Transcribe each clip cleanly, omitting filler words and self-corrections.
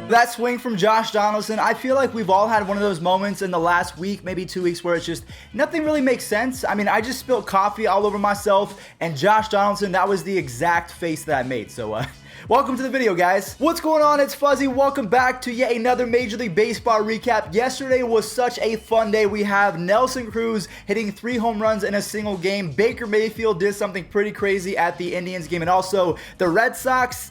That swing from Josh Donaldson, I feel like we've all had one of those moments in the last week, maybe 2 weeks, where it's just nothing really makes sense. I mean, I just spilled coffee all over myself, and Josh Donaldson, that was the exact face that I made. So, welcome to the video, guys. What's going on? It's Fuzzy. Welcome back to yet another Major League Baseball recap. Yesterday was such a fun day. We have Nelson Cruz hitting 3 home runs in a single game. Baker Mayfield did something pretty crazy at the Indians game, and also the Red Sox.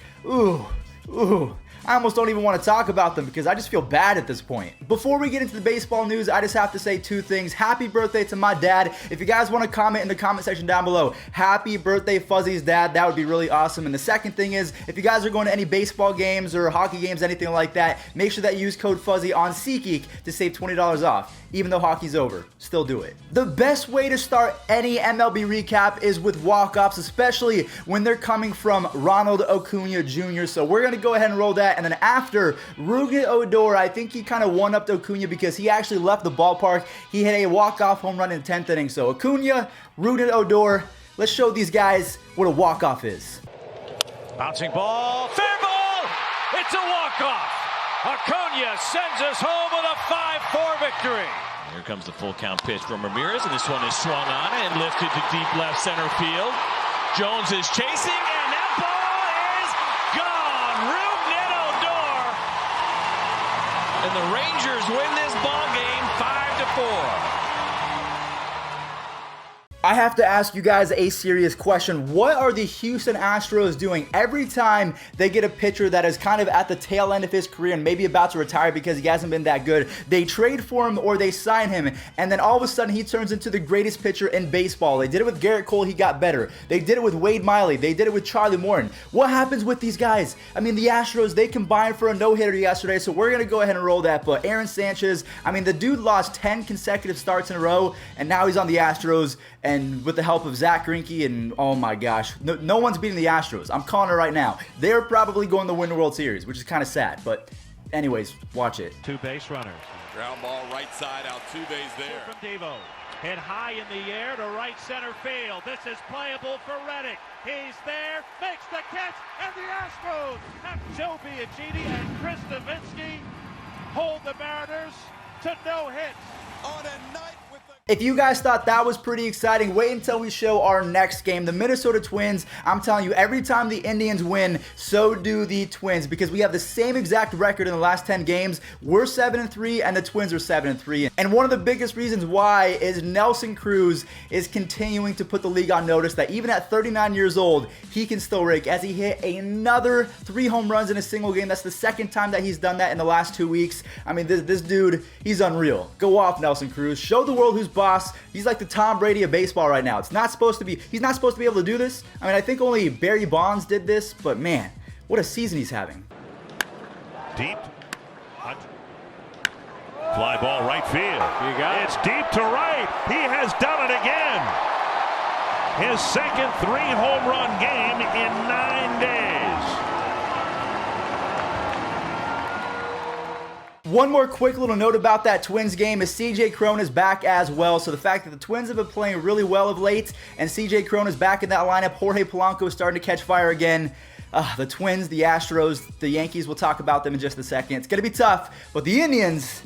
I almost don't even want to talk about them because I just feel bad at this point. Before we get into the baseball news, I just have to say 2 things. Happy birthday to my dad. If you guys want to comment in the comment section down below, happy birthday Fuzzy's dad, that would be really awesome. And the second thing is, if you guys are going to any baseball games or hockey games, anything like that, make sure that you use code Fuzzy on Seatgeek to save $20 off. Even though hockey's over, still do it. The best way to start any MLB recap is with walk-offs, especially when they're coming from Ronald Acuna Jr. So we're going to go ahead and roll that. And then after, Rougned Odor, I think he kind of one-upped Acuna because he actually left the ballpark. He hit a walk-off home run in the 10th inning. So Acuna, Rougned Odor, let's show these guys what a walk-off is. Bouncing ball, fair ball! It's a walk-off! Acuna sends us home with a 5-4 victory. Here comes the full count pitch from Ramirez, and this one is swung on and lifted to deep left center field. Jones is chasing, and that ball is gone. Rougned Odor. And the Rangers win this ball game 5-4. I have to ask you guys a serious question. What are the Houston Astros doing every time they get a pitcher that is kind of at the tail end of his career and maybe about to retire because he hasn't been that good? They trade for him or they sign him, and then all of a sudden he turns into the greatest pitcher in baseball. They did it with Garrett Cole, he got better. They did it with Wade Miley. They did it with Charlie Morton. What happens with these guys? I mean, the Astros, they combined for a no-hitter yesterday, so we're going to go ahead and roll that. But Aaron Sanchez, I mean, the dude lost 10 consecutive starts in a row, and now he's on the Astros. And with the help of Zach Greinke, and oh my gosh, no one's beating the Astros. I'm calling it right now. They're probably going to win the World Series, which is kind of sad. But anyways, watch it. 2 base runners. Ground ball right side out, 2 bays there. From Devo. Hit high in the air to right center field. This is playable for Reddick. He's there, makes the catch, and the Astros have Joe Biagini and Chris Davinsky hold the Mariners to no hits. On a night with the... If you guys thought that was pretty exciting, wait until we show our next game. The Minnesota Twins, I'm telling you, every time the Indians win, so do the Twins, because we have the same exact record in the last 10 games. We're 7-3, and the Twins are 7-3. And one of the biggest reasons why is Nelson Cruz is continuing to put the league on notice that even at 39 years old, he can still rake, as he hit another 3 home runs in a single game. That's the second time that he's done that in the last 2 weeks. I mean, this dude, he's unreal. Go off, Nelson Cruz. Show the world who's boss. He's like the Tom Brady of baseball right now. He's not supposed to be able to do this. I mean, I think only Barry Bonds did this, but man, what a season he's having. Deep. Fly ball right field. It's deep to right. He has done it again. His second 3-home run game in 9 days. One more quick little note about that Twins game is CJ Cron is back as well. So the fact that the Twins have been playing really well of late and CJ Cron is back in that lineup, Jorge Polanco is starting to catch fire again. The Twins, the Astros, the Yankees, we'll talk about them in just a second. It's going to be tough, but the Indians...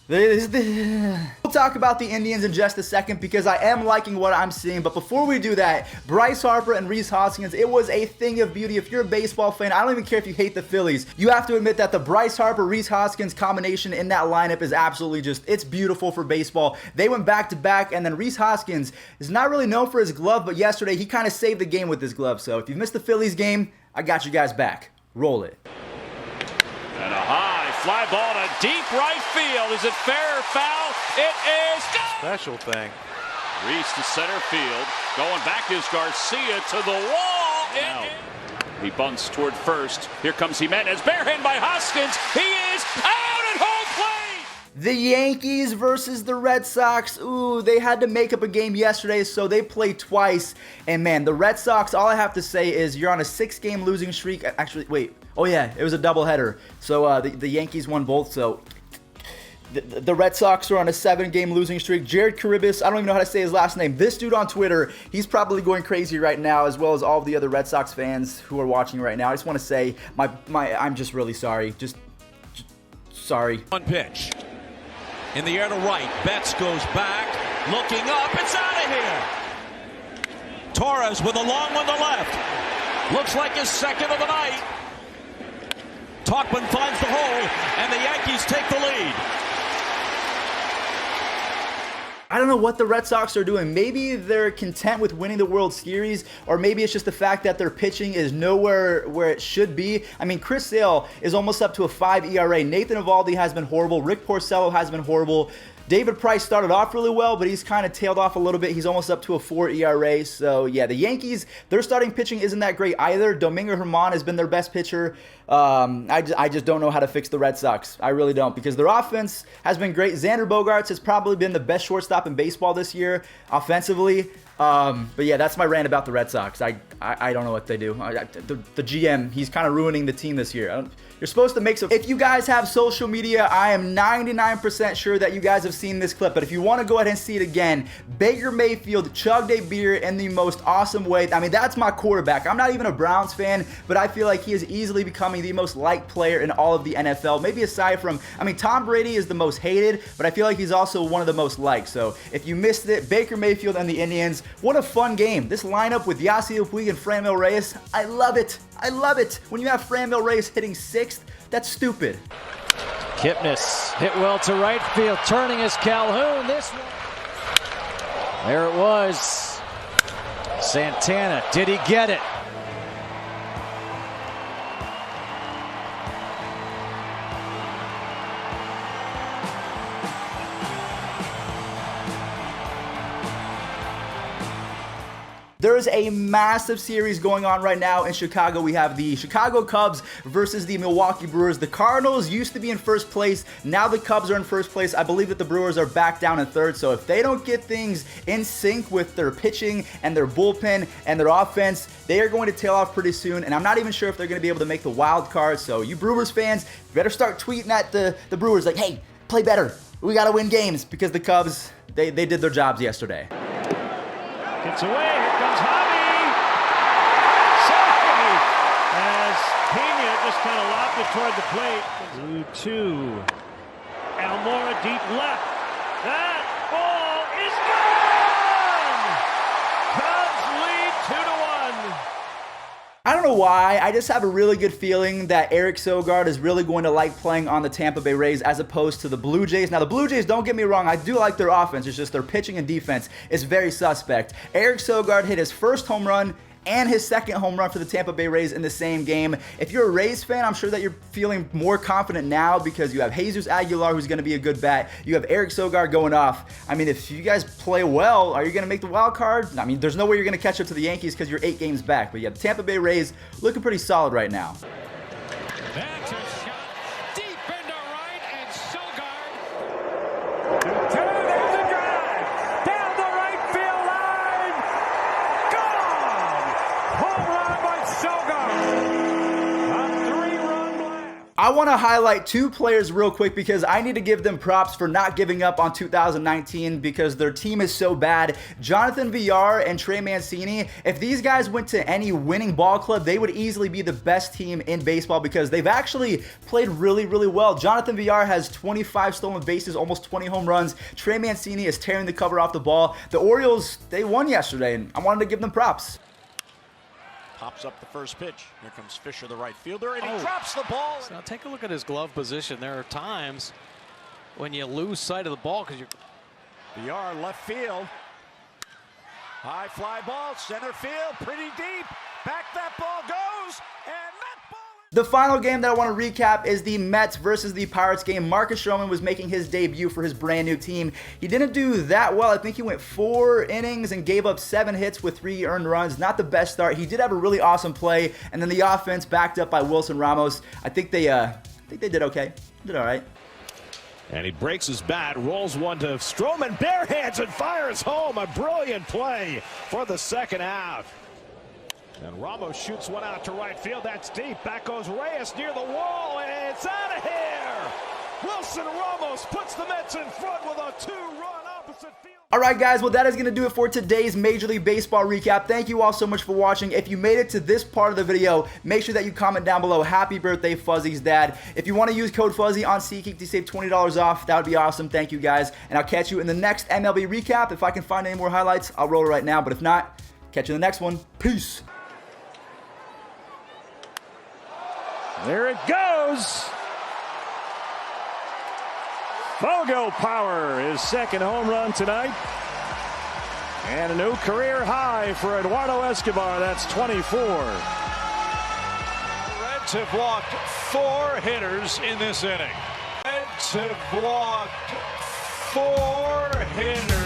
We'll talk about the Indians in just a second because I am liking what I'm seeing. But before we do that, Bryce Harper and Rhys Hoskins, it was a thing of beauty. If you're a baseball fan, I don't even care if you hate the Phillies. You have to admit that the Bryce Harper, Rhys Hoskins combination in that lineup is absolutely just, it's beautiful for baseball. They went back to back, and then Rhys Hoskins is not really known for his glove, but yesterday he kind of saved the game with his glove. So if you missed the Phillies game, I got you guys back. Roll it. And a high fly ball to deep right field. Is it fair or foul? It is. Special thing. Reese to center field. Going back is Garcia to the wall. He bunts toward first. Here comes Jimenez. Barehand by Hoskins. He is out at home plate. The Yankees versus the Red Sox. Ooh, they had to make up a game yesterday, so they played twice. And man, the Red Sox, all I have to say is you're on a 6-game losing streak. Actually, wait. Oh yeah, it was a doubleheader. So the Yankees won both, so The Red Sox are on a 7-game losing streak. Jared Caribis, I don't even know how to say his last name. This dude on Twitter, he's probably going crazy right now, as well as all of the other Red Sox fans who are watching right now. I just want to say, I'm just really sorry. Just sorry. One pitch. In the air to right. Betts goes back. Looking up. It's out of here. Torres with a long one to left. Looks like his second of the night. Tauchman finds the hole, and the Yankees take the lead. I don't know what the Red Sox are doing. Maybe they're content with winning the World Series, or maybe it's just the fact that their pitching is nowhere where it should be. I mean, Chris Sale is almost up to a 5 ERA. Nathan Eovaldi has been horrible. Rick Porcello has been horrible. David Price started off really well, but he's kind of tailed off a little bit. He's almost up to a 4 ERA. So, yeah, the Yankees, their starting pitching isn't that great either. Domingo Germán has been their best pitcher. I just don't know how to fix the Red Sox. I really don't, because their offense has been great. Xander Bogaerts has probably been the best shortstop in baseball this year offensively. But yeah, that's my rant about the Red Sox. I don't know what they do. The GM, he's kind of ruining the team this year. You're supposed to make some. If you guys have social media, I am 99% sure that you guys have seen this clip. But if you want to go ahead and see it again, Baker Mayfield chugged a beer in the most awesome way. I mean, that's my quarterback. I'm not even a Browns fan, but I feel like he is easily becoming the most liked player in all of the NFL. Maybe aside from, I mean, Tom Brady is the most hated, but I feel like he's also one of the most liked. So if you missed it, Baker Mayfield and the Indians, what a fun game. This lineup with Yasiel Puig and Franmil Reyes, I love it. I love it. When you have Franmil Reyes hitting 6th, that's stupid. Kipnis hit well to right field. Turning is Calhoun. This one. There it was. Santana. Did he get it? There is a massive series going on right now in Chicago. We have the Chicago Cubs versus the Milwaukee Brewers. The Cardinals used to be in first place. Now the Cubs are in first place. I believe that the Brewers are back down in third. So if they don't get things in sync with their pitching and their bullpen and their offense, they are going to tail off pretty soon. And I'm not even sure if they're going to be able to make the wild card. So you Brewers fans, better start tweeting at the Brewers like, hey, play better. We got to win games, because the Cubs, they did their jobs yesterday. Gets away. Here comes Javi. Safe. As Pena just kind of lobbed it toward the plate. 2-2. Almora deep left. That ball is gone. Cubs lead 2-1. I don't know why, I just have a really good feeling that Eric Sogard is really going to like playing on the Tampa Bay Rays as opposed to the Blue Jays. Now, the Blue Jays, don't get me wrong, I do like their offense. It's just their pitching and defense is very suspect. Eric Sogard hit his first home run and his second home run for the Tampa Bay Rays in the same game. If you're a Rays fan, I'm sure that you're feeling more confident now, because you have Jesus Aguilar, who's going to be a good bat. You have Eric Sogard going off. I mean, if you guys play well, are you going to make the wild card? I mean, there's no way you're going to catch up to the Yankees because you're 8 games back. But yeah, the Tampa Bay Rays looking pretty solid right now. That's a shot deep into right, and Sogard. There's the drive. Down the right field line. Gone. Home run by Sogard. A 3-run blast. I want to highlight 2 players real quick, because I need to give them props for not giving up on 2019, because their team is so bad. Jonathan Villar and Trey Mancini, if these guys went to any winning ball club, they would easily be the best team in baseball, because they've actually played really, really well. Jonathan Villar has 25 stolen bases, almost 20 home runs. Trey Mancini is tearing the cover off the ball. The Orioles, they won yesterday, and I wanted to give them props. Pops up the first pitch. Here comes Fisher, the right fielder, and he drops the ball. Now take a look at his glove position. There are times when you lose sight of the ball because you're. Villar left field. High fly ball, center field, pretty deep. Back that ball goes, and that ball. The final game that I want to recap is the Mets versus the Pirates game. Marcus Stroman was making his debut for his brand new team. He didn't do that well. I think he went 4 innings and gave up 7 hits with 3 earned runs. Not the best start. He did have a really awesome play, and then the offense backed up by Wilson Ramos. I think they did okay. Did all right. And he breaks his bat, rolls one to Stroman, bare hands, and fires home. A brilliant play for the second half. And Ramos shoots one out to right field. That's deep. Back goes Reyes near the wall, and it's out of here. Wilson Ramos puts the Mets in front with a 2-run opposite field. All right, guys, well, that is going to do it for today's Major League Baseball recap. Thank you all so much for watching. If you made it to this part of the video, make sure that you comment down below, happy birthday, Fuzzy's dad. If you want to use code Fuzzy on Seatgeek to save $20 off, that would be awesome. Thank you, guys. And I'll catch you in the next MLB recap. If I can find any more highlights, I'll roll it right now. But if not, catch you in the next one. Peace. There it goes. Fogo Power, his second home run tonight. And a new career high for Eduardo Escobar. That's 24. Reds have walked 4 hitters in this inning. Reds have walked 4 hitters.